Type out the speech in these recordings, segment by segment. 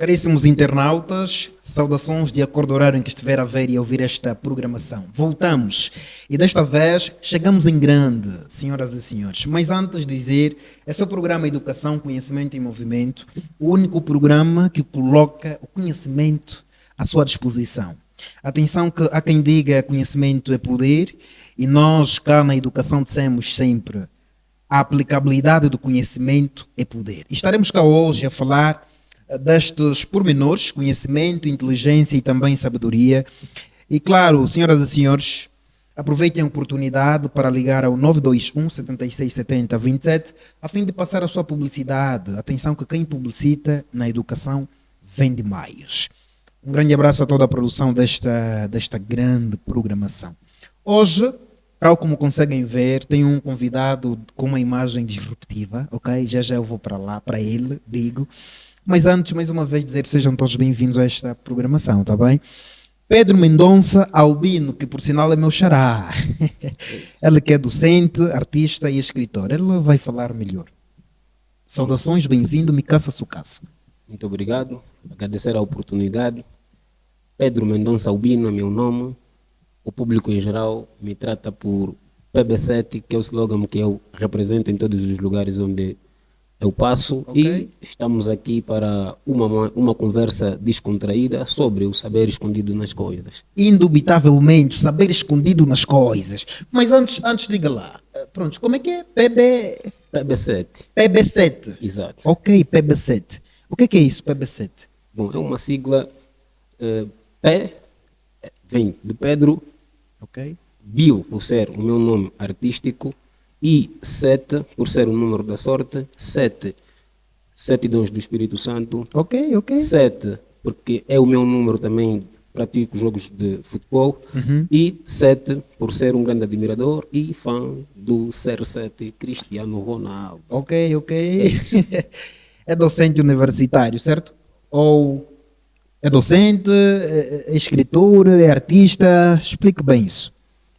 Caríssimos internautas, saudações de acordo ao horário em que estiver a ver e a ouvir esta programação. Voltamos e desta vez chegamos em grande, senhoras e senhores. Mas antes de dizer, esse é o programa Educação, Conhecimento em Movimento, o único programa que coloca o conhecimento à sua disposição. Atenção que há quem diga conhecimento é poder e nós cá na educação dissemos sempre a aplicabilidade do conhecimento é poder. E estaremos cá hoje a falar destes pormenores, conhecimento, inteligência e também sabedoria. E claro, senhoras e senhores, aproveitem a oportunidade para ligar ao 921 76 70 27 a fim de passar a sua publicidade. Atenção que quem publicita na educação vende mais. Um grande abraço a toda a produção desta grande programação. Hoje, tal como conseguem ver, tenho um convidado com uma imagem disruptiva, ok? Já eu vou para lá, para ele, digo. Mas antes, mais uma vez, dizer sejam todos bem-vindos a esta programação, tá bem? Pedro Mendonça Albino, que por sinal é meu xará. Ele que é docente, artista e escritor. Ele vai falar melhor. Saudações, bem-vindo, Mikasa Sukasa. Muito obrigado, agradecer a oportunidade. Pedro Mendonça Albino é meu nome. O público em geral me trata por PB7, que é o slogan que eu represento em todos os lugares onde eu passo, okay. E estamos aqui para uma conversa descontraída sobre o saber escondido nas coisas. Indubitavelmente, o saber escondido nas coisas. Mas antes diga lá, pronto, como é que é? PB7. PB7. Exato. Ok, PB7. O que é isso, PB7? Bom, é uma sigla, P vem de Pedro, ok. Bill, por ser o meu nome artístico, e 7, por ser o número da sorte, 7 dons do Espírito Santo. Ok. 7, porque é o meu número também, pratico jogos de futebol. E 7, por ser um grande admirador e fã do CR7 Cristiano Ronaldo. Ok. É docente universitário, certo? Ou é docente, é escritor, é artista? Explique bem isso.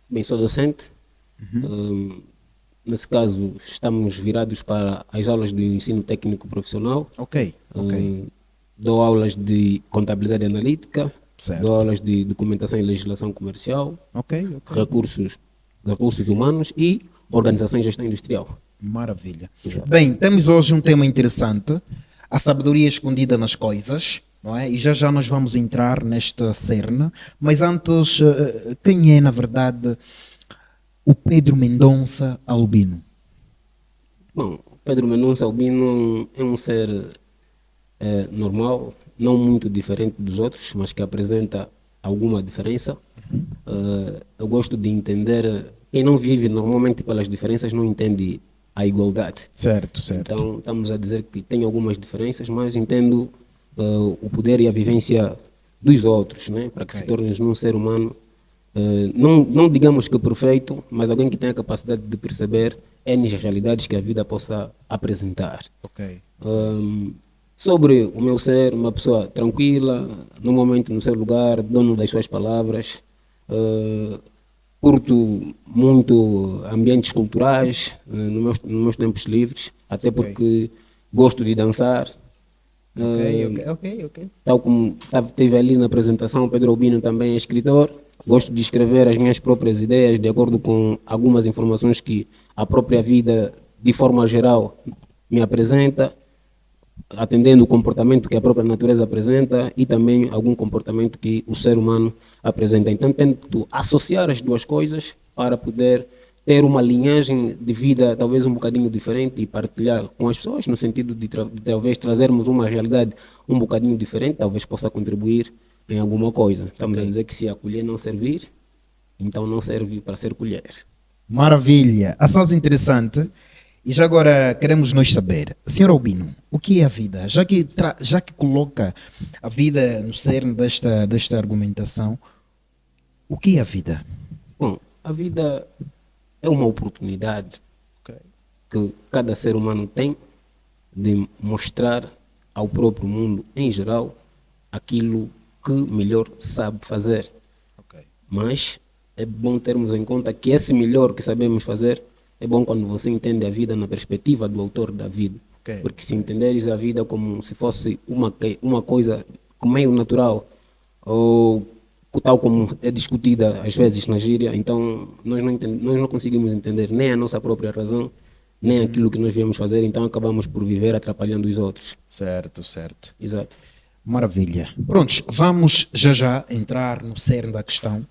Bem, sou docente. Nesse caso, estamos virados para as aulas de ensino técnico profissional. Ok. Dou aulas de contabilidade analítica, certo. Dou aulas de documentação e legislação comercial, recursos humanos e organização e gestão industrial. Maravilha. Exato. Bem, temos hoje um tema interessante, a sabedoria escondida nas coisas, não é? E já nós vamos entrar nesta cerne, mas antes, quem é, na verdade, o Pedro Mendonça Albino? Bom, Pedro Mendonça Albino é um ser normal, não muito diferente dos outros, mas que apresenta alguma diferença. Eu gosto de entender, quem não vive normalmente pelas diferenças não entende a igualdade. Certo. Então estamos a dizer que tem algumas diferenças, mas entendo o poder e a vivência dos outros, né? Para que se tornes um ser humano, não digamos que perfeito, mas alguém que tenha a capacidade de perceber N realidades que a vida possa apresentar. Sobre o meu ser, uma pessoa tranquila, normalmente no seu lugar, dono das suas palavras, curto muito ambientes culturais nos meus tempos livres, até porque gosto de dançar. Ok. Tal como teve ali na apresentação, Pedro Albino também é escritor. Gosto de escrever as minhas próprias ideias de acordo com algumas informações que a própria vida, de forma geral, me apresenta, atendendo o comportamento que a própria natureza apresenta e também algum comportamento que o ser humano apresenta. Então, tento associar as duas coisas para poder ter uma linhagem de vida talvez um bocadinho diferente e partilhar com as pessoas, no sentido de talvez trazermos uma realidade um bocadinho diferente, talvez possa contribuir em alguma coisa. Estamos a dizer que se a colher não servir, então não serve para ser colher. Maravilha. Assaz interessante. E já agora queremos nós saber, Sr. Albino, o que é a vida? Já que coloca a vida no cerne desta argumentação, o que é a vida? Bom, a vida é uma oportunidade que cada ser humano tem de mostrar ao próprio mundo em geral aquilo que melhor sabe fazer. Mas é bom termos em conta que esse melhor que sabemos fazer é bom quando você entende a vida na perspectiva do autor da vida. Ok. Porque se entenderes a vida como se fosse uma coisa meio natural, ou tal como é discutida às vezes na gíria, então nós não conseguimos entender nem a nossa própria razão, nem aquilo que nós viemos fazer, então acabamos por viver atrapalhando os outros. Certo, certo. Exato. Maravilha. Prontos, vamos já entrar no cerne da questão.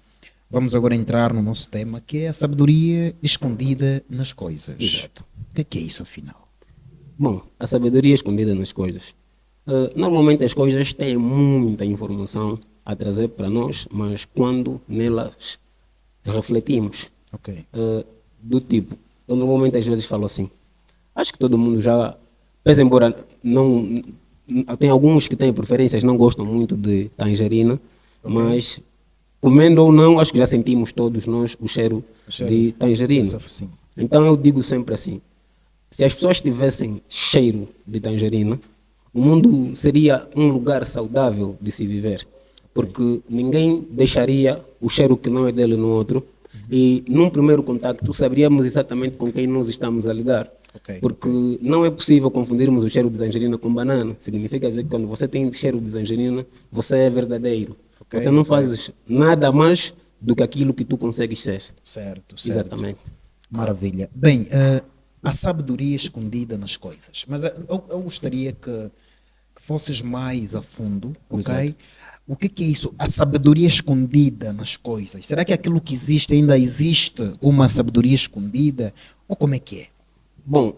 Vamos agora entrar no nosso tema, que é a sabedoria escondida nas coisas. Exato. O que é isso, afinal? Bom, a sabedoria escondida nas coisas. Normalmente as coisas têm muita informação a trazer para nós, mas quando nelas refletimos, Ok. do tipo, eu normalmente às vezes falo assim, acho que todo mundo já, pese embora não, tem alguns que têm preferências, não gostam muito de tangerina, mas comendo ou não, acho que já sentimos todos nós o cheiro de tangerina. Sim. Então eu digo sempre assim, se as pessoas tivessem cheiro de tangerina, o mundo seria um lugar saudável de se viver, porque ninguém deixaria o cheiro que não é dele no outro, e num primeiro contacto saberíamos exatamente com quem nós estamos a lidar. Ok. Porque não é possível confundirmos o cheiro de tangerina com banana. Significa dizer que quando você tem cheiro de tangerina, você é verdadeiro. Ok, Você não ok. faz nada mais do que aquilo que tu consegues ser. Certo, certo. Exatamente. Maravilha. Bem, a sabedoria escondida nas coisas. Mas eu gostaria que fosses mais a fundo, ok? Exato. O que é isso? A sabedoria escondida nas coisas. Será que aquilo que existe ainda existe uma sabedoria escondida? Ou como é que é? Bom,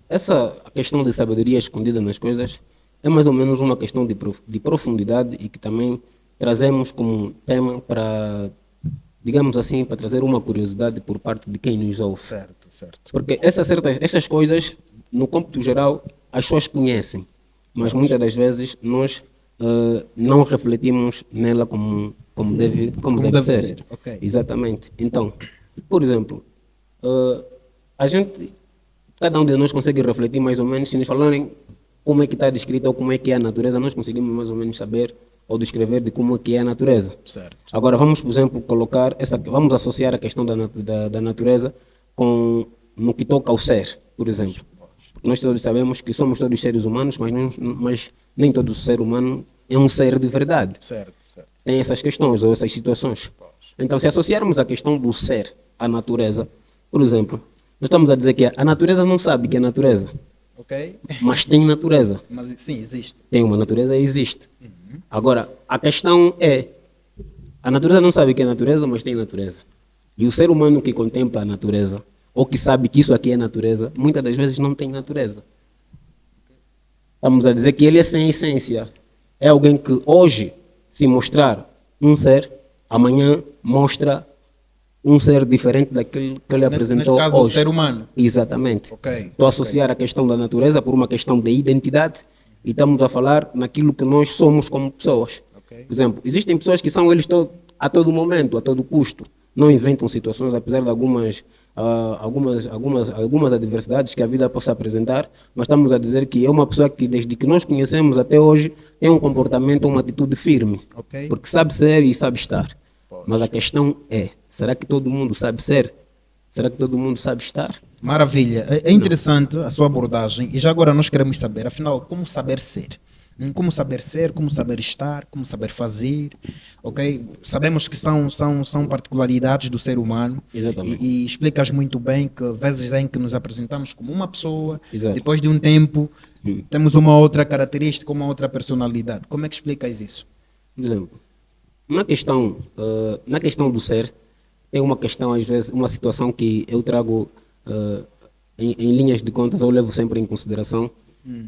essa questão de sabedoria escondida nas coisas é mais ou menos uma questão de profundidade e que também trazemos como tema para, digamos assim, para trazer uma curiosidade por parte de quem nos ouve. Certo, certo. Porque essas coisas, no cômputo geral, as pessoas conhecem, mas muitas das vezes nós não refletimos nela como deve ser. Ok. Exatamente. Então, por exemplo, a gente, cada um de nós consegue refletir mais ou menos, se nos falarem como é que está descrita ou como é que é a natureza, nós conseguimos mais ou menos saber ou descrever de como é que é a natureza. Certo. Agora vamos, por exemplo, vamos associar a questão da natureza no que toca ao ser, por exemplo. Porque nós todos sabemos que somos todos seres humanos, mas nem todo ser humano é um ser de verdade. Certo, certo. Tem essas questões ou essas situações. Então, se associarmos a questão do ser à natureza, por exemplo, nós estamos a dizer que a natureza não sabe que é natureza, Ok? mas tem natureza. Mas sim, existe. Tem uma natureza e existe. Agora, a questão é, a natureza não sabe que é natureza, mas tem natureza. E o ser humano que contempla a natureza, ou que sabe que isso aqui é natureza, muitas das vezes não tem natureza. Estamos a dizer que ele é sem essência. É alguém que hoje, se mostrar um ser, amanhã mostra um ser diferente daquele que ele apresentou neste caso, hoje. o ser humano. Exatamente. Ok, Estou a associar a questão da natureza por uma questão de identidade e estamos a falar naquilo que nós somos como pessoas. Ok. Por exemplo, existem pessoas que são eles a todo momento, a todo custo. Não inventam situações, apesar de algumas adversidades que a vida possa apresentar, mas estamos a dizer que é uma pessoa que desde que nós conhecemos até hoje tem um comportamento, uma atitude firme. Ok. Porque sabe ser e sabe estar. Mas a questão é, será que todo mundo sabe ser? Será que todo mundo sabe estar? Maravilha. É interessante a sua abordagem. E já agora nós queremos saber, afinal, como saber ser? Como saber ser, como saber estar, como saber fazer, ok? Sabemos que são particularidades do ser humano. Exatamente. E explicas muito bem que vezes em que nos apresentamos como uma pessoa, Exato. depois de um tempo temos uma outra característica, uma outra personalidade. Como é que explicas isso? Por exemplo, na questão do ser, tem uma questão, às vezes, uma situação que eu trago em linhas de contas, eu levo sempre em consideração,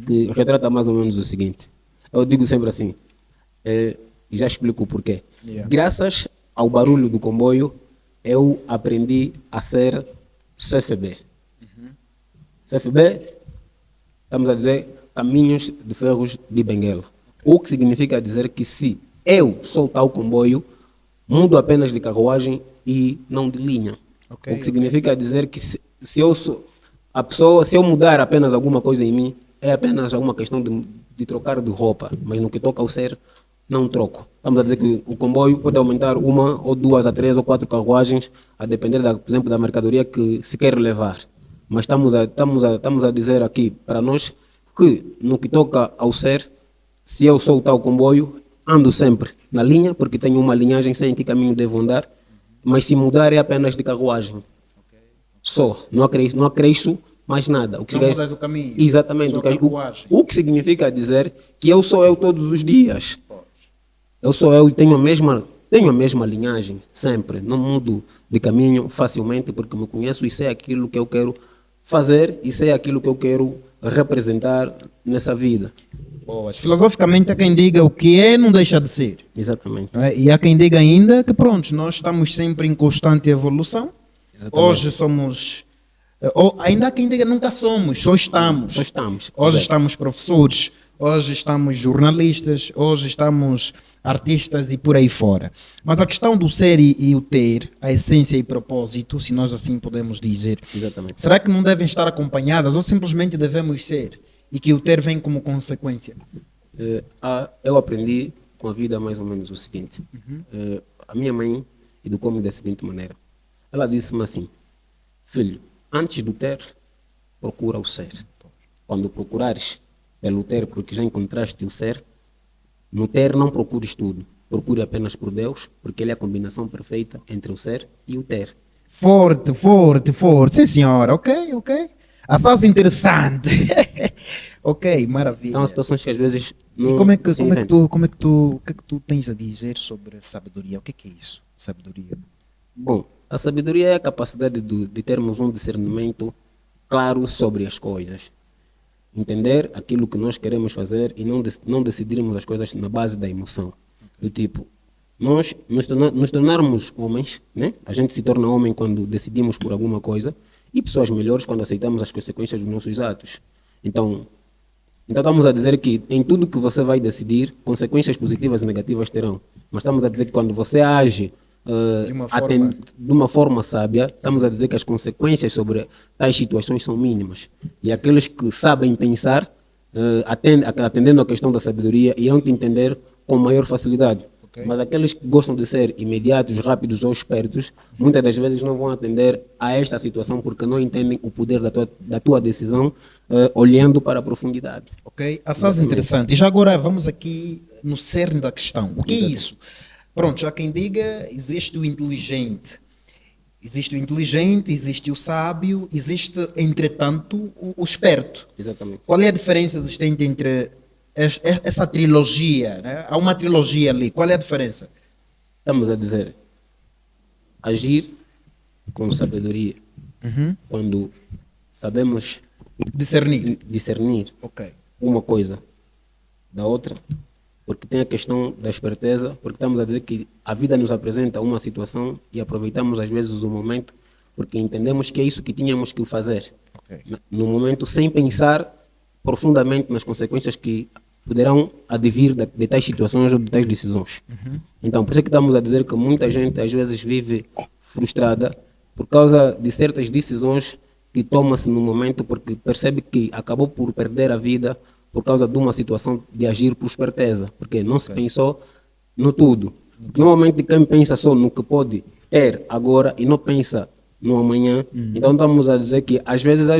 que retrata mais ou menos o seguinte. Eu digo sempre assim, e já explico o porquê. Yeah. Graças ao barulho do comboio, eu aprendi a ser CFB. CFB, estamos a dizer, Caminhos de Ferros de Benguela. O que significa dizer que se eu soltar o comboio, mudo apenas de carruagem e não de linha. Ok, O que significa dizer que se eu mudar apenas alguma coisa em mim, é apenas alguma questão de trocar de roupa, mas no que toca ao ser, não troco. Estamos a dizer que o comboio pode aumentar uma ou duas a três ou quatro carruagens, a depender, por exemplo, da mercadoria que se quer levar. mas estamos a dizer aqui para nós que no que toca ao ser, se eu sou o tal comboio, ando sempre na linha, porque tenho uma linhagem, sei em que caminho devo andar, mas se mudar é apenas de carruagem. Só, não acresço mais nada. O que Não mudas o caminho. Exatamente. Só a carruagem. O que significa dizer que eu sou eu todos os dias. Eu sou eu e tenho a mesma linhagem, sempre. Não mudo de caminho facilmente, porque me conheço e sei aquilo que eu quero fazer e sei aquilo que eu quero representar nessa vida. Boas. Filosoficamente, há quem diga o que é, não deixa de ser. Exatamente. E há quem diga ainda que, pronto, nós estamos sempre em constante evolução. Exatamente. Hoje somos. Ou ainda há quem diga nunca somos, só estamos. Só estamos. Hoje Exato. estamos professores, hoje estamos jornalistas, hoje estamos artistas e por aí fora. Mas a questão do ser e o ter, a essência e propósito, se nós assim podemos dizer, Exatamente. será que não devem estar acompanhadas ou simplesmente devemos ser e que o ter vem como consequência? Eu aprendi com a vida mais ou menos o seguinte. A minha mãe educou-me da seguinte maneira. Ela disse-me assim: filho, antes do ter, procura o ser. Quando procurares pelo ter, porque já encontraste o ser, no ter não procures tudo. Procure apenas por Deus, porque Ele é a combinação perfeita entre o ser e o ter. Forte, forte, forte. Sim, senhora. Ok, ok. Assaz interessante. Ok, maravilha. São situações que às vezes E não como é que se inventam. o que é que tu tens a dizer sobre sabedoria? O que é isso? Sabedoria. Bom, a sabedoria é a capacidade de termos um discernimento claro sobre as coisas. Entender aquilo que nós queremos fazer e não decidirmos as coisas na base da emoção. Do tipo, nós nos tornarmos homens, né? A gente se torna homem quando decidimos por alguma coisa e pessoas melhores quando aceitamos as consequências dos nossos atos. Então estamos a dizer que em tudo que você vai decidir, consequências positivas e negativas terão. Mas estamos a dizer que quando você age de uma forma sábia, estamos a dizer que as consequências sobre tais situações são mínimas. E aqueles que sabem pensar, atendendo à questão da sabedoria, irão te entender com maior facilidade. Ok. Mas aqueles que gostam de ser imediatos, rápidos ou espertos, muitas das vezes não vão atender a esta situação porque não entendem o poder da tua decisão, olhando para a profundidade. Ok? Assaz interessante. E já agora vamos aqui no cerne da questão. O que é isso? Pronto, já quem diga, existe o inteligente. Existe o inteligente, existe o sábio, existe, entretanto, o esperto. Exatamente. Qual é a diferença existente entre essa trilogia? Né? Há uma trilogia ali. Qual é a diferença? Estamos a dizer agir com sabedoria. Quando sabemos discernir Ok. uma coisa da outra, porque tem a questão da esperteza, porque estamos a dizer que a vida nos apresenta uma situação e aproveitamos às vezes o momento porque entendemos que é isso que tínhamos que fazer. Ok. No momento, sem pensar profundamente nas consequências que poderão advir de tais situações ou de tais decisões. Então, por isso é que estamos a dizer que muita gente às vezes vive frustrada por causa de certas decisões que toma-se no momento porque percebe que acabou por perder a vida por causa de uma situação de agir por esperteza, porque não se pensou no tudo. Normalmente quem pensa só no que pode ter agora e não pensa no amanhã, então estamos a dizer que às vezes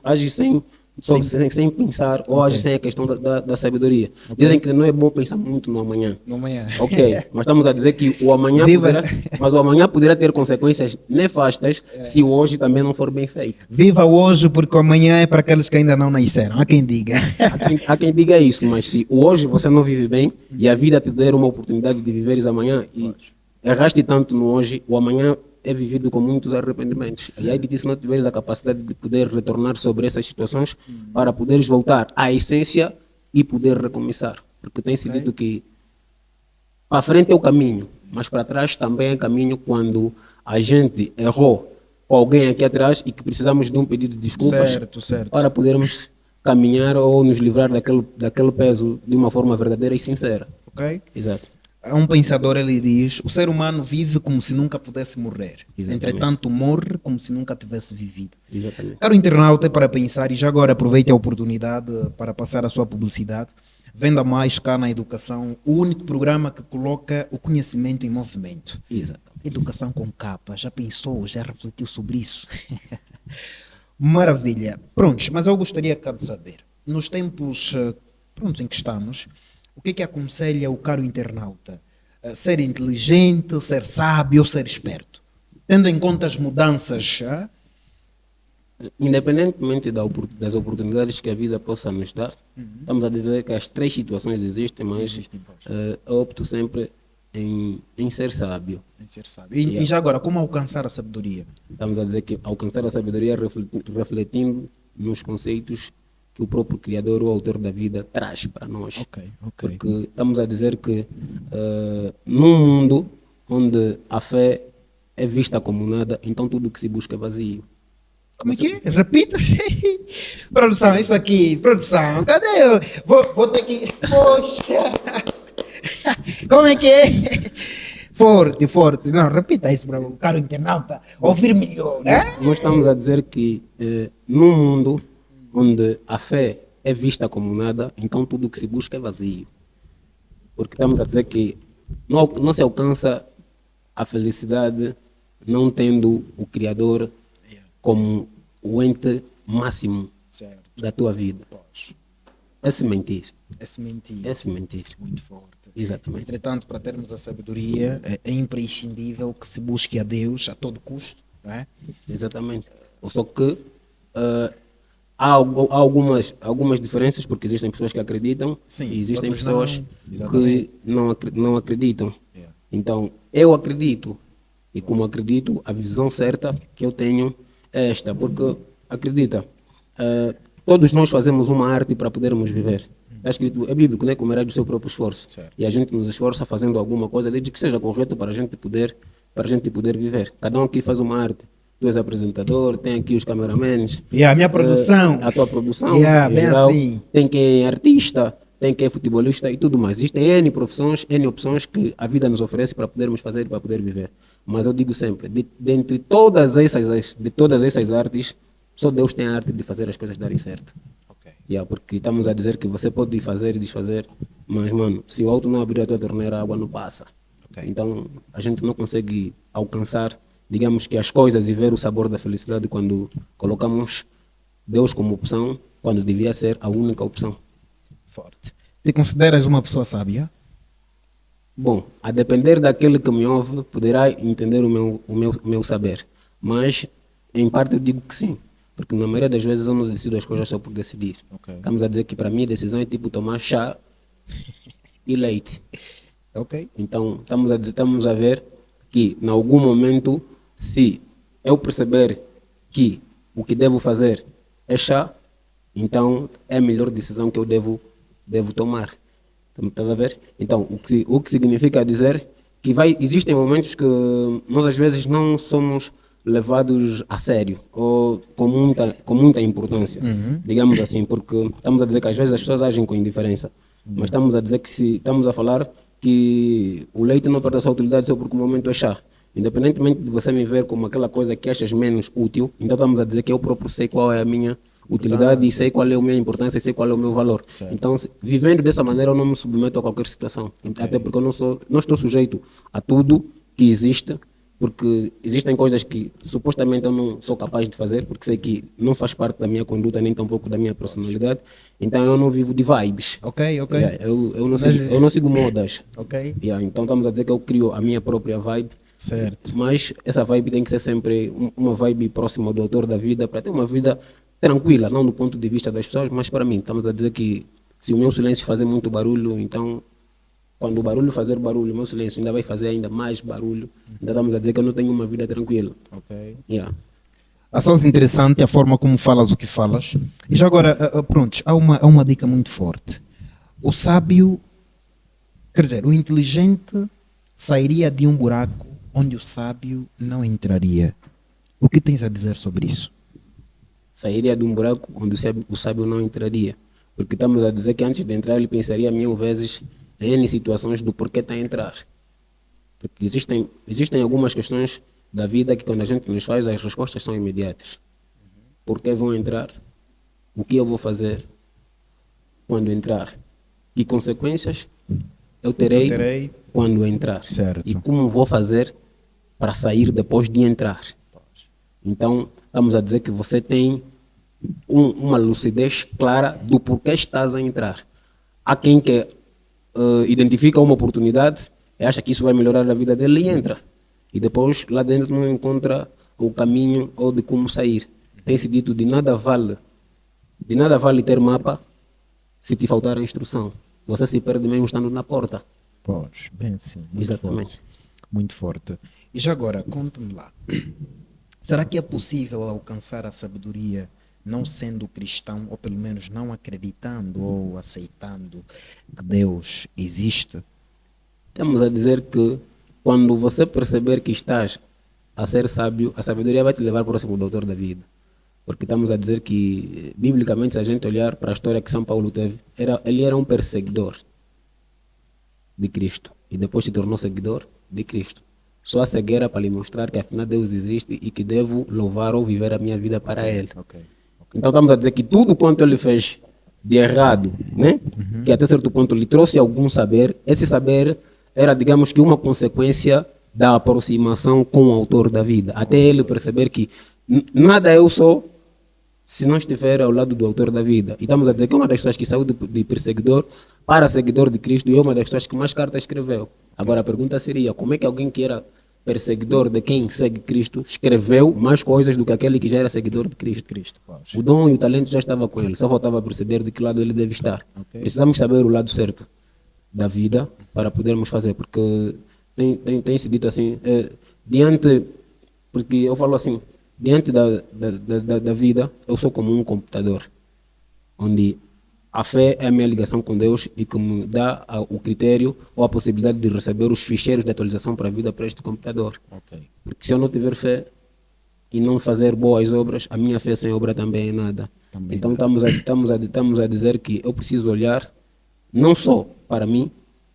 age sem pensar ou age sem a questão da sabedoria. Dizem que não é bom pensar muito no amanhã. No amanhã. Ok, mas estamos a dizer que o amanhã poderá ter consequências nefastas se o hoje também não for bem feito. Viva o hoje, porque o amanhã é para aqueles que ainda não nasceram. Há quem diga. Há quem diga isso, mas se o hoje você não vive bem e a vida te der uma oportunidade de viveres amanhã e erraste tanto no hoje, o amanhã é vivido com muitos arrependimentos. E aí de ti, se não tiveres a capacidade de poder retornar sobre essas situações para poderes voltar à essência e poder recomeçar. Porque tem-se dito que para frente é o caminho, mas para trás também é caminho quando a gente errou com alguém aqui atrás e que precisamos de um pedido de desculpas Certo. para podermos caminhar ou nos livrar daquele peso de uma forma verdadeira e sincera. Ok? Exato. Há um pensador, ele diz, o ser humano vive como se nunca pudesse morrer. Exatamente. Entretanto, morre como se nunca tivesse vivido. Exatamente. Caro internauta, é para pensar, e já agora aproveite a oportunidade para passar a sua publicidade. Venda Mais cá na Educação, o único programa que coloca o conhecimento em movimento. Exato. Educação com capa, já pensou, já refletiu sobre isso? Maravilha. Prontos, mas eu gostaria cá de saber, nos tempos pronto, em que estamos, o que é que aconselha o caro internauta? Ser inteligente, ser sábio, ser esperto? Tendo em conta as mudanças. Independentemente das oportunidades que a vida possa nos dar, estamos a dizer que as três situações existem, mas Existem, pois. eu opto sempre em ser sábio. Em ser sábio. E já agora, como alcançar a sabedoria? Estamos a dizer que alcançar a sabedoria refletindo nos conceitos que o próprio Criador, o autor da vida, traz para nós. Ok. Porque estamos a dizer que num mundo onde a fé é vista como nada, então tudo o que se busca é vazio. Como é que é? Repita. Produção, isso aqui. Produção, cadê eu? Vou ter que. Poxa! Como é que é? Forte. Não, repita isso para o caro internauta ouvir melhor, né? Nós estamos a dizer que num mundo onde a fé é vista como nada, então tudo o que se busca é vazio. Porque estamos a dizer que não se alcança a felicidade não tendo o Criador como o ente máximo Certo. da tua vida. Pois. É-se mentir. Esse mentir. É-se mentir. Muito forte. Exatamente. Entretanto, para termos a sabedoria, é imprescindível que se busque a Deus a todo custo, não é? Exatamente. Só que há algumas diferenças, porque existem pessoas que acreditam Sim, e existem outros pessoas não. Exatamente. que não acreditam. Yeah. Então, eu acredito, e como acredito, a visão certa que eu tenho é esta, porque acredita, todos nós fazemos uma arte para podermos viver. Está escrito, é bíblico, né? Comerás do seu próprio esforço. Certo. E a gente nos esforça fazendo alguma coisa, desde que seja correto para a gente poder viver. Cada um aqui faz uma arte. Tu és apresentador, tem aqui os cameramans. A minha produção. A tua produção. Yeah, em bem geral, assim. tem quem é artista, tem quem é futebolista e tudo mais. Existem N profissões, N opções que a vida nos oferece para podermos fazer, para poder viver. Mas eu digo sempre, dentre todas essas artes, só Deus tem a arte de fazer as coisas darem certo. Ok. Porque estamos a dizer que você pode fazer e desfazer, mas, mano, se o alto não abrir a tua torneira, a água não passa. Ok. Então, a gente não consegue alcançar, digamos que as coisas e ver o sabor da felicidade quando colocamos Deus como opção, quando deveria ser a única opção. Forte. Te consideras uma pessoa sábia? Bom, a depender daquele que me ouve, poderá entender o meu saber. Mas, em parte, eu digo que sim. Porque na maioria das vezes eu não decido as coisas só por decidir. Ok. Estamos a dizer que para mim a decisão é tipo tomar chá e leite. Ok. Então, estamos a ver que, em algum momento, se eu perceber que o que devo fazer é chá, então é a melhor decisão que eu devo tomar. Estás a ver? Então, o que significa dizer que existem momentos que nós às vezes não somos levados a sério ou com muita importância, digamos assim, porque estamos a dizer que às vezes as pessoas agem com indiferença, mas estamos a dizer que se estamos a falar que o leite não perde a sua utilidade só porque o momento é chá. Independentemente de você me ver como aquela coisa que achas menos útil, então estamos a dizer que eu próprio sei qual é a minha utilidade e sei qual é a minha importância e sei qual é o meu valor. Certo. Então, vivendo dessa maneira, eu não me submeto a qualquer situação. Até porque eu não estou sujeito a tudo que existe, porque existem coisas que supostamente eu não sou capaz de fazer, porque sei que não faz parte da minha conduta, nem tampouco da minha personalidade. Então, eu não vivo de vibes. Ok. Yeah, eu não sigo modas. Ok. Yeah, então, estamos a dizer que eu crio a minha própria vibe. Certo. Mas essa vibe tem que ser sempre uma vibe próxima do autor da vida, para ter uma vida tranquila, não do ponto de vista das pessoas, mas para mim. Estamos a dizer que se o meu silêncio fazer muito barulho, então quando o barulho fazer barulho, o meu silêncio ainda vai fazer ainda mais barulho. Então estamos a dizer que eu não tenho uma vida tranquila. Ok. Yeah. Achas interessante a forma como falas o que falas. E já agora, pronto, há uma dica muito forte. O sábio, quer dizer, o inteligente sairia de um buraco onde o sábio não entraria. O que tens a dizer sobre isso? Sairia de um buraco onde o sábio não entraria. Porque estamos a dizer que antes de entrar ele pensaria 1000 vezes em N situações do porquê está a entrar. Porque existem algumas questões da vida que quando a gente nos faz, as respostas são imediatas. Por que vão entrar? O que eu vou fazer quando entrar? Que consequências eu terei quando entrar? Certo. E como vou fazer para sair depois de entrar? Então, estamos a dizer que você tem uma lucidez clara do porquê estás a entrar. Há quem que identifica uma oportunidade e acha que isso vai melhorar a vida dele e entra. E depois lá dentro não encontra o caminho ou de como sair. Tem-se dito de nada vale ter mapa se te faltar a instrução. Você se perde mesmo estando na porta. Pois, bem sim. Muito Exatamente. forte. Muito forte. E já agora, conte-me lá. Será que é possível alcançar a sabedoria não sendo cristão, ou pelo menos não acreditando ou aceitando que Deus existe? Estamos a dizer que quando você perceber que estás a ser sábio, a sabedoria vai te levar próximo do autor da vida. Porque estamos a dizer que, biblicamente, se a gente olhar para a história que São Paulo teve, ele era um perseguidor de Cristo e depois se tornou seguidor de Cristo. Só a cegueira para lhe mostrar que afinal Deus existe e que devo louvar ou viver a minha vida para Ele. Então estamos a dizer que tudo quanto ele fez de errado, né? Que até certo ponto lhe trouxe algum saber, esse saber era, digamos que, uma consequência da aproximação com o autor da vida, até ele perceber que nada eu sou se não estiver ao lado do autor da vida. E estamos a dizer que uma das pessoas que saiu de perseguidor para seguidor de Cristo e é uma das pessoas que mais cartas escreveu. Agora a pergunta seria, como é que alguém que era perseguidor de quem segue Cristo escreveu mais coisas do que aquele que já era seguidor de Cristo? O dom e o talento já estava com ele, só faltava perceber de que lado ele deve estar. Precisamos saber o lado certo da vida para podermos fazer, porque tem se dito assim, porque eu falo assim, diante da vida, eu sou como um computador, onde a fé é a minha ligação com Deus e que me dá o critério ou a possibilidade de receber os ficheiros de atualização para a vida para este computador. Porque se eu não tiver fé e não fazer boas obras, a minha fé sem obra também é nada. Então estamos a dizer que eu preciso olhar não só para mim,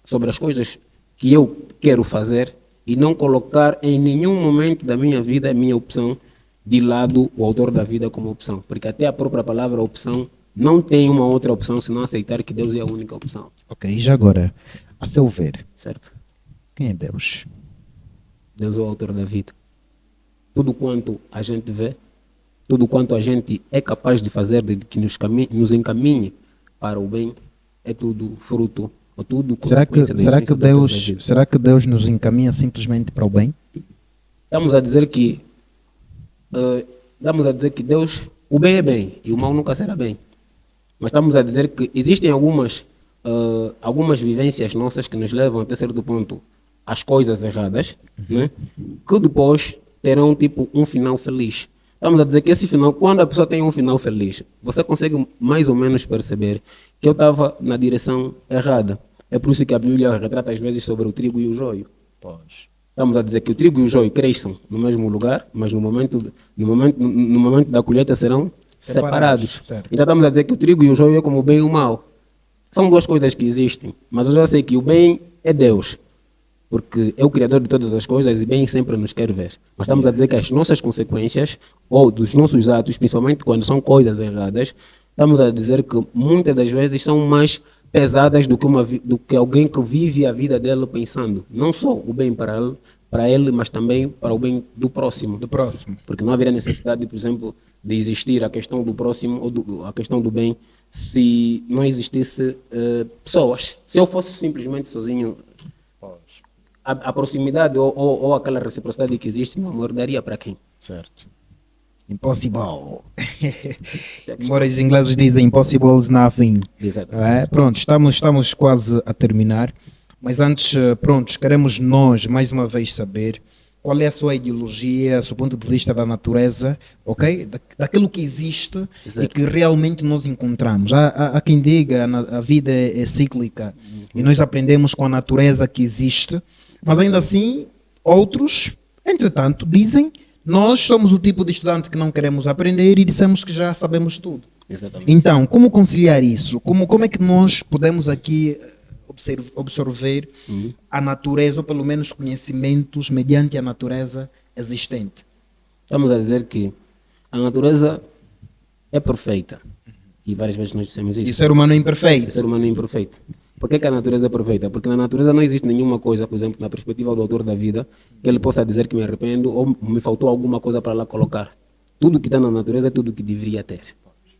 sobre as coisas que eu quero fazer e não colocar em nenhum momento da minha vida a minha opção de lado o autor da vida como opção. Porque até a própria palavra opção não tem uma outra opção senão aceitar que Deus é a única opção. Ok, e já agora, a seu ver, Certo? quem é Deus? Deus é o autor da vida. Tudo quanto a gente vê, tudo quanto a gente é capaz de fazer, de que nos encaminhe para o bem, é tudo fruto, ou tudo consequência da existência do autor da vida. Será que Deus nos encaminha simplesmente para o bem? Estamos a dizer que Deus, o bem é bem e o mal nunca será bem. Mas estamos a dizer que existem algumas vivências nossas que nos levam até certo ponto às coisas erradas, né? Que depois terão tipo um final feliz. Estamos a dizer que esse final, quando a pessoa tem um final feliz, você consegue mais ou menos perceber que eu estava na direção errada. É por isso que a Bíblia retrata às vezes sobre o trigo e o joio. Estamos a dizer que o trigo e o joio cresçam no mesmo lugar, mas no momento da colheita serão separados. Então estamos a dizer que o trigo e o joio é como o bem e o mal. São duas coisas que existem, mas eu já sei que o bem é Deus, porque é o Criador de todas as coisas e bem sempre nos quer ver. Mas estamos a dizer que as nossas consequências, ou dos nossos atos, principalmente quando são coisas erradas, estamos a dizer que muitas das vezes são mais pesadas do que alguém que vive a vida dele pensando, não só o bem para ele, mas também para o bem do próximo. Porque não haveria necessidade, por exemplo, de existir a questão do próximo ou a questão do bem se não existisse pessoas. Se eu fosse simplesmente sozinho, a proximidade ou aquela reciprocidade que existe no amor daria para quem? Certo. Impossible. Embora os ingleses dizem impossible is nothing. Exato. Pronto, estamos quase a terminar. Mas antes, pronto, queremos nós, mais uma vez, saber qual é a sua ideologia, o seu ponto de vista da natureza, ok? Daquilo que existe. Exato. E que realmente nós encontramos. Há quem diga a vida é cíclica e nós aprendemos com a natureza que existe, mas ainda assim, outros, entretanto, dizem nós somos o tipo de estudante que não queremos aprender e dissemos que já sabemos tudo. Exatamente. Então, como conciliar isso? Como é que nós podemos aqui absorver a natureza, ou pelo menos conhecimentos mediante a natureza existente? Estamos a dizer que a natureza é perfeita. E várias vezes nós dissemos isso. E o ser humano é imperfeito. O ser humano é imperfeito. Por que a natureza é perfeita? Porque na natureza não existe nenhuma coisa, por exemplo, na perspectiva do autor da vida, que ele possa dizer que me arrependo ou me faltou alguma coisa para lá colocar. tudo que está na natureza é tudo que deveria ter.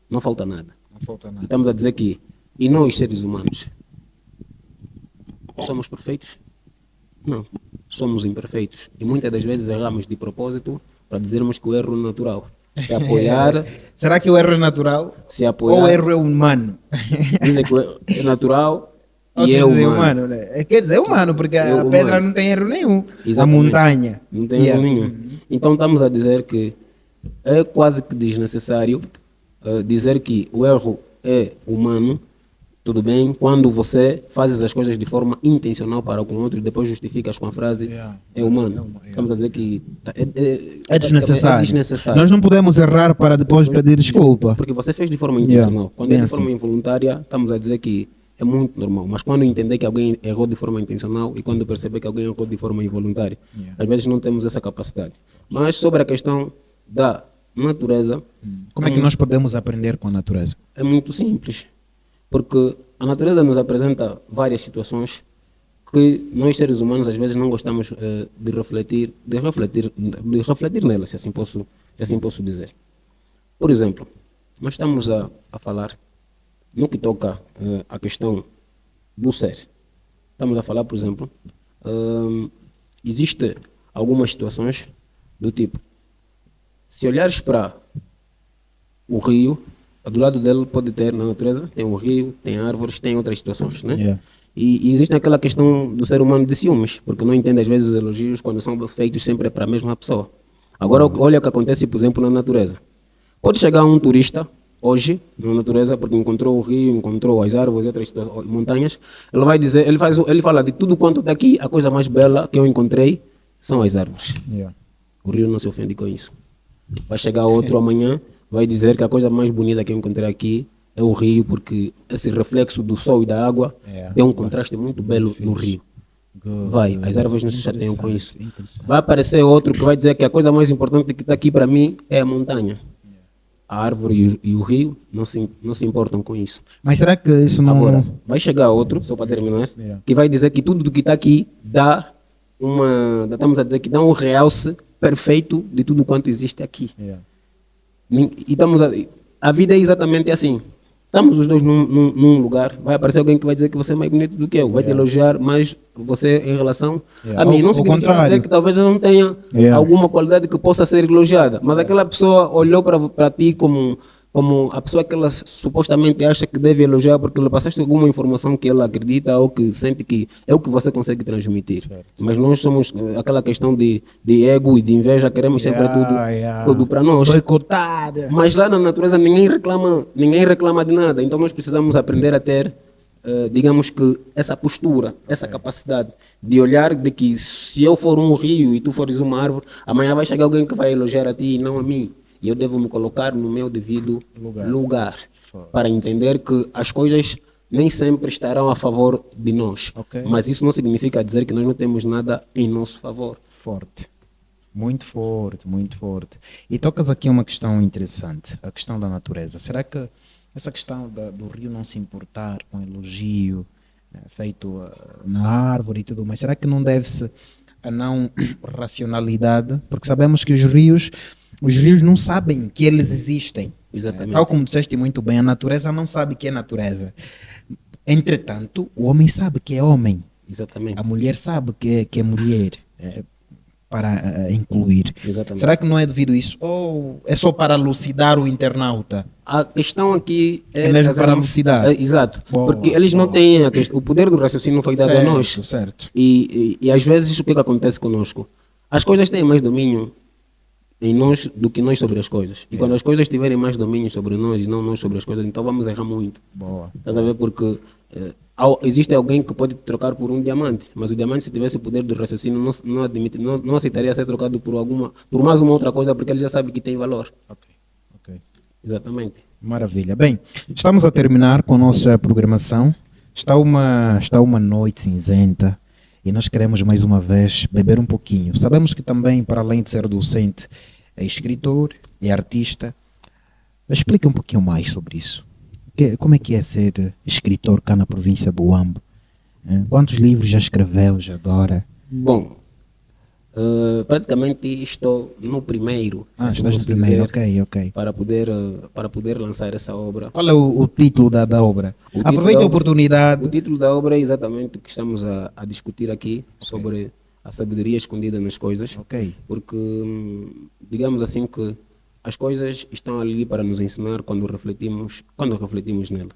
Não falta nada. Não falta E nada. estamos a dizer que, e nós seres humanos, somos perfeitos? Não. Somos imperfeitos. E muitas das vezes erramos de propósito para dizermos que o erro é natural. Se apoiar, Será que o erro é natural? se Ou apoiar, o erro é humano? dizem que o erro é natural Ou e quer é dizer humano. né? Quer dizer humano, porque É a pedra humano. não tem erro nenhum. A Exatamente. montanha. Não tem erro nenhum. Então estamos a dizer que é quase que desnecessário dizer que o erro é humano, tudo bem, quando você faz as coisas de forma intencional para com outros, depois justificas com a frase Yeah. é humano. Estamos a dizer que É desnecessário. É desnecessário. Nós não podemos errar para depois pedir desculpa. Porque você fez de forma intencional. Quando é bem de forma involuntária, estamos a dizer que é muito normal. Mas quando entender que alguém errou de forma intencional e quando perceber que alguém errou de forma involuntária, às vezes não temos essa capacidade. Mas sobre a questão da natureza, Como é que nós podemos aprender com a natureza? é muito simples. Porque a natureza nos apresenta várias situações que nós seres humanos às vezes não gostamos de refletir nelas, se assim posso dizer. Por exemplo, nós estamos a falar no que toca à questão do ser. Estamos a falar, por exemplo, existe algumas situações do tipo, se olhares para o rio, do lado dele pode ter na natureza, tem um rio, tem árvores, tem outras situações, né? Yeah. E existe aquela questão do ser humano de ciúmes, porque não entende às vezes os elogios quando são feitos sempre para a mesma pessoa. Agora, olha o que acontece, por exemplo, na natureza. Pode chegar um turista hoje na natureza, porque encontrou o rio, encontrou as árvores, outras montanhas, ele vai dizer, ele fala de tudo quanto está aqui, a coisa mais bela que eu encontrei são as árvores. Yeah. O rio não se ofende com isso. Vai chegar outro amanhã, vai dizer que a coisa mais bonita que eu encontrei aqui é o rio, porque esse reflexo do sol e da água tem um contraste muito belo no rio. Vai, as árvores não se chateiam com isso. Vai aparecer outro que vai dizer que a coisa mais importante que está aqui para mim é a montanha. A árvore e o rio não se importam com isso. Mas será que isso não... Agora, vai chegar outro, só para terminar, que vai dizer que tudo que está aqui estamos a dizer que dá um realce perfeito de tudo quanto existe aqui. Yeah. E a vida é exatamente assim. Estamos os dois num lugar, vai aparecer alguém que vai dizer que você é mais bonito do que eu, vai te elogiar, mas você em relação a mim. Não significa dizer que talvez eu não tenha alguma qualidade que possa ser elogiada, mas aquela pessoa olhou para ti como a pessoa que ela supostamente acha que deve elogiar porque lhe passaste alguma informação que ela acredita ou que sente que é o que você consegue transmitir. Certo. Mas nós somos aquela questão de ego e de inveja, queremos sempre tudo para nós. Boicotada. Mas lá na natureza ninguém reclama de nada, então nós precisamos aprender a ter, digamos que, essa postura, essa capacidade de olhar de que se eu for um rio e tu fores uma árvore, amanhã vai chegar alguém que vai elogiar a ti e não a mim. E eu devo me colocar no meu devido lugar para entender que as coisas nem sempre estarão a favor de nós. Okay. Mas isso não significa dizer que nós não temos nada em nosso favor. Forte. Muito forte, muito forte. E tocas aqui uma questão interessante, a questão da natureza. Será que essa questão do rio não se importar com elogio feito na árvore e tudo mais, será que não deve-se a não racionalidade? Porque sabemos que os rios não sabem que eles existem. Exatamente. Tal como disseste muito bem, a natureza não sabe que é natureza. Entretanto, o homem sabe que é homem. Exatamente. A mulher sabe que é mulher, para incluir. Exatamente. Será que não é devido a isso? Ou é só para lucidar o internauta? A questão aqui é mesmo para lucidar. Exato. Porque eles não têm o poder do raciocínio foi dado a nós. Certo. E às vezes o que acontece conosco? As coisas têm mais domínio em nós do que nós sobre as coisas. E quando as coisas tiverem mais domínio sobre nós e não nós sobre as coisas, então vamos errar muito. Boa. Estás a ver? Porque existe alguém que pode te trocar por um diamante, mas o diamante, se tivesse o poder do raciocínio, não aceitaria ser trocado por mais uma outra coisa, porque ele já sabe que tem valor. Ok. Exatamente. Maravilha. Bem, estamos a terminar com a nossa programação. Está uma noite cinzenta. E nós queremos mais uma vez beber um pouquinho. Sabemos que também, para além de ser docente, é escritor, é artista. Explique um pouquinho mais sobre isso. Como é que é ser escritor cá na província do Huambo? Quantos livros já escreveu, já agora? Bom, Praticamente estou no primeiro, assim Estás no posso primeiro, dizer, ok. para poder lançar essa obra. Qual é o título da obra? O título Aproveita da a obra- O oportunidade. título da obra é exatamente o que estamos a discutir aqui, sobre a sabedoria escondida nas coisas, Ok. porque digamos assim que as coisas estão ali para nos ensinar quando refletimos nela.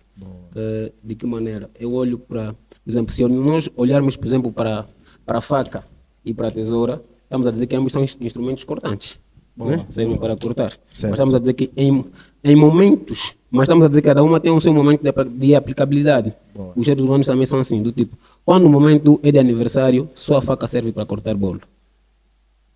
De que maneira? Eu olho para, por exemplo, se nós olharmos, por exemplo, para a faca e para a tesoura, estamos a dizer que ambos são instrumentos cortantes, né? Servem para cortar. Certo. Mas estamos a dizer que em momentos, mas estamos a dizer que cada uma tem o seu momento de aplicabilidade. Os seres humanos também são assim, do tipo, quando o momento é de aniversário, só a faca serve para cortar bolo.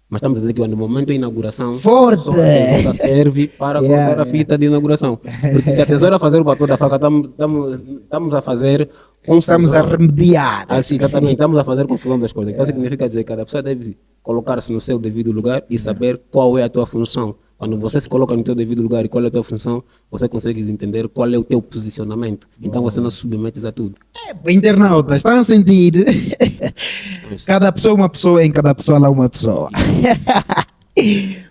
Mas estamos a dizer que no momento da inauguração, Forte! só a tesoura serve para cortar a fita de inauguração. Porque se a tesoura fazer o papel da faca, estamos a fazer confusão. Estamos a remediar. Sim, exatamente, estamos a fazer confusão das coisas. Então significa dizer que cada pessoa deve colocar-se no seu devido lugar e saber qual é a tua função. Quando você se coloca no teu devido lugar e qual é a tua função, você consegue entender qual é o teu posicionamento. Então você não se submete a tudo. Internautas, estão a sentir? Cada pessoa é uma pessoa, em cada pessoa lá uma pessoa.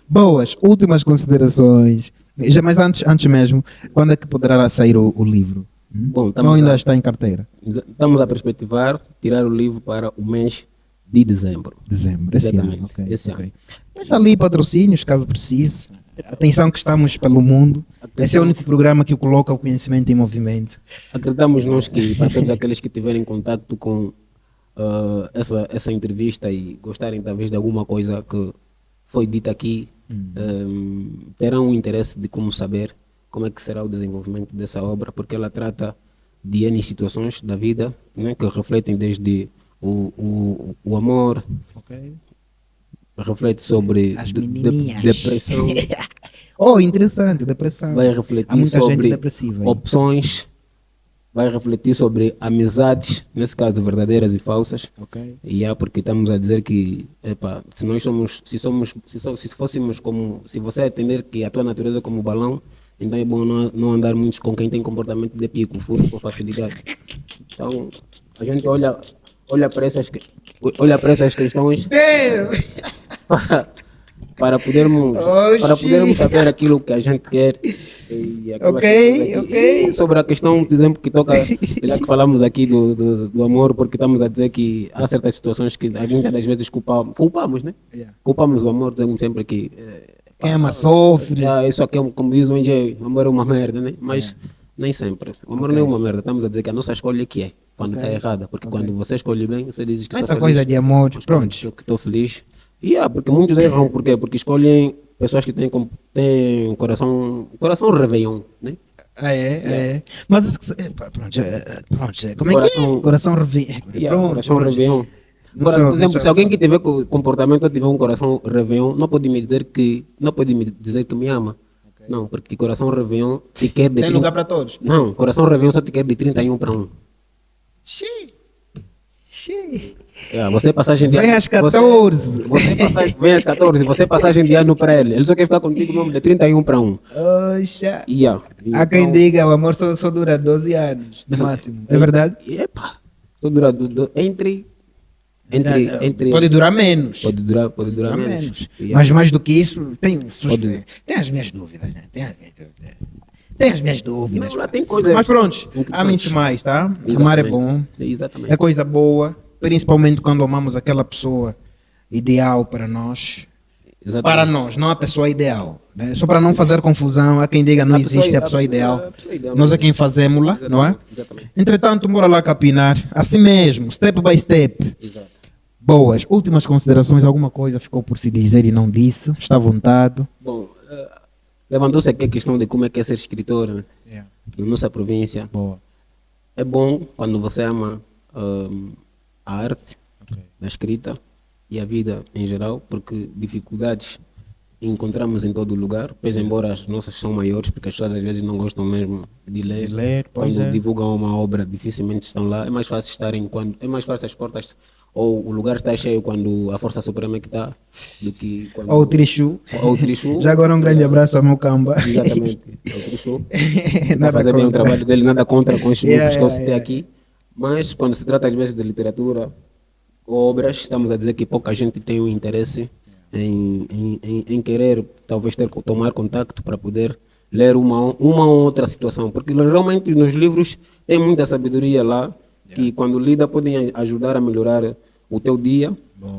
Boas, últimas considerações. Já, mas antes mesmo, quando é que poderá sair o livro? Bom, Ou ainda está em carteira? Estamos a perspectivar tirar o livro para o mês de dezembro. Dezembro, esse ano. Exatamente, Ok, esse ok. ano. Pensa ali patrocínios, caso precise. Atenção que estamos pelo mundo. Esse é o único programa que coloca o conhecimento em movimento. Acreditamos nós que para todos aqueles que tiverem contato com essa entrevista e gostarem talvez de alguma coisa que foi dita aqui, terão um interesse de como saber como é que será o desenvolvimento dessa obra, porque ela trata de N situações da vida, né, que refletem desde o amor, reflete sobre As menininhas. depressão, Oh, interessante, depressão. vai Há refletir muita gente sobre depressiva aí. opções, vai refletir sobre amizades, nesse caso verdadeiras e falsas. Ok. Porque estamos a dizer que, epa, se fôssemos como, se você entender que a tua natureza é como balão, então é bom não andar muito com quem tem comportamento de pico, furo com facilidade. Então, a gente olha para essas questões para podermos saber aquilo que a gente quer. E aquelas Ok, coisas aqui. E sobre a questão, por exemplo, que toca, já que falamos aqui do amor, porque estamos a dizer que há certas situações que a gente às vezes culpamos, né? Culpamos o amor, dizemos sempre que Quem ama sofre. isso aqui, como diz o NG, o amor é uma merda, né? Mas nem sempre. O amor não é uma merda. Estamos a dizer que a nossa escolha é que é, quando está errada. Porque quando você escolhe bem, você diz que Essa sou coisa feliz. de amor, Mas pronto. que estou feliz. Porque muitos erram, por quê? Porque escolhem pessoas que têm coração réveillon, né? É. Mas, pronto, como é que é? Coração revi... Coração réveillon. Não Agora, sou- por não exemplo, sou se alguém fã. que tiver comportamento ou tiver um coração réveillon, não pode me dizer que me ama. Não, porque coração réveillon te quer de Tem lugar para todos. Não, coração réveillon só te quer de 31 para 1. Xiii. Você passagem de Vem ano. às 14. Vem às 14, você passagem de ano para ele. Ele só quer ficar contigo mesmo de 31 para 1. Oxa. Yeah. Há quem diga, o amor só dura 12 anos, no máximo. É verdade? Epa, só dura entre. Pode durar menos. Pode durar Durar menos. menos. Yeah. Mas mais do que isso, tem as minhas dúvidas. Né? Tem as minhas dúvidas. Não, lá tem coisas Mas pronto, interessantes. amem-se mais, tá? Amar é bom. Exatamente. É coisa boa, principalmente quando amamos aquela pessoa ideal para nós. Exatamente. Para nós, não a pessoa ideal. Né? Só para não fazer confusão, há quem diga não existe a pessoa ideal. Nós é quem fazemos-la, não é? Exatamente. Entretanto, bora lá capinar. Assim mesmo, step by step. Exato. Boas. Últimas considerações, alguma coisa ficou por se dizer e não disse? Está à vontade. Bom, levantou-se aqui a questão de como é que é ser escritor, né? Na nossa província. Boa. É bom quando você ama a arte da escrita e a vida em geral, porque dificuldades encontramos em todo lugar, pois embora as nossas são maiores, porque as pessoas às vezes não gostam mesmo de ler, pois quando é. divulgam uma obra dificilmente estão lá, é mais fácil estarem quando, é mais fácil as portas ou o lugar está cheio quando a Força Suprema é que está, do que quando... Ou o Trichu. Ou o Trichu. Já agora um grande abraço ao meu camba. Exatamente, é o Trichu. Está a Nada fazer bem o contra. trabalho dele, nada contra com estes grupos que eu Yeah, citei aqui, mas quando se trata às vezes de literatura, obras, estamos a dizer que pouca gente tem o interesse em querer talvez tomar contacto para poder ler uma ou outra situação, porque realmente nos livros tem muita sabedoria lá que quando lida podem ajudar a melhorar o teu dia,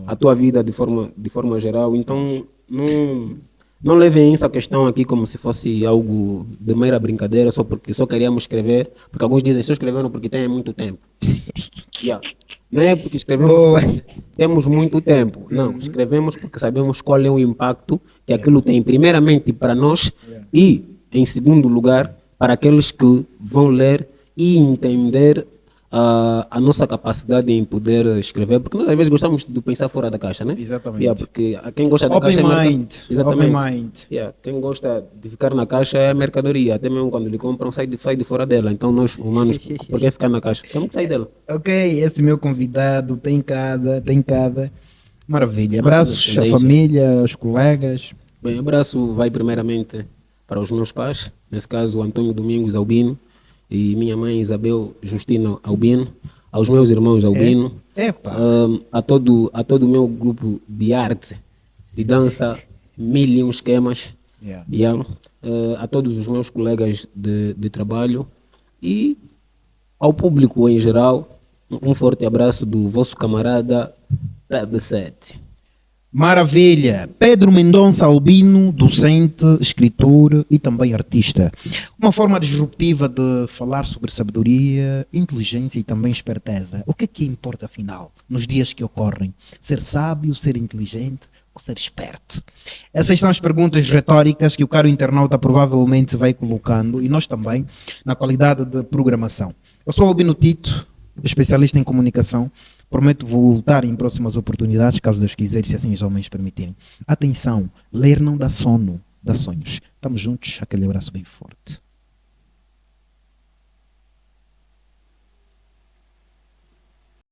a tua vida de forma geral. Então não levem essa questão aqui como se fosse algo de mera brincadeira, só porque só queríamos escrever, porque alguns dizem só escreveram porque têm muito tempo. Yeah. Não é porque escrevemos Boa. porque temos muito tempo. Não, escrevemos porque sabemos qual é o impacto que aquilo tem, primeiramente para nós e, em segundo lugar, para aqueles que vão ler e entender a nossa capacidade em poder escrever, porque nós às vezes gostamos de pensar fora da caixa, né? Exatamente. Yeah, porque quem gosta da Open caixa é mind. Exatamente. Open mind. Yeah, quem gosta de ficar na caixa é mercadoria, até mesmo quando lhe compram sai de fora dela. Então nós humanos, por que ficar na caixa? Temos que sair dela. Ok, esse meu convidado tem cada. Maravilha. Abraços à Tendência. família, aos colegas. Bem, abraço vai primeiramente para os meus pais, nesse caso Antônio Domingos Albino e minha mãe Isabel Justina Albino, aos meus irmãos Albino, Epa. a todo o meu grupo de arte, de dança, mil e um esquemas, Yeah. yeah, a todos os meus colegas de trabalho e ao público em geral, um forte abraço do vosso camarada Tab7. Maravilha! Pedro Mendonça Albino, docente, escritor e também artista. Uma forma disruptiva de falar sobre sabedoria, inteligência e também esperteza. O que importa afinal, nos dias que ocorrem? Ser sábio, ser inteligente ou ser esperto? Essas são as perguntas retóricas que o caro internauta provavelmente vai colocando e nós também, na qualidade de programação. Eu sou Albino Tito, especialista em comunicação. Prometo voltar em próximas oportunidades, caso Deus quiser, se assim os homens permitirem. Atenção, ler não dá sono, dá sonhos. Estamos juntos, aquele abraço bem forte.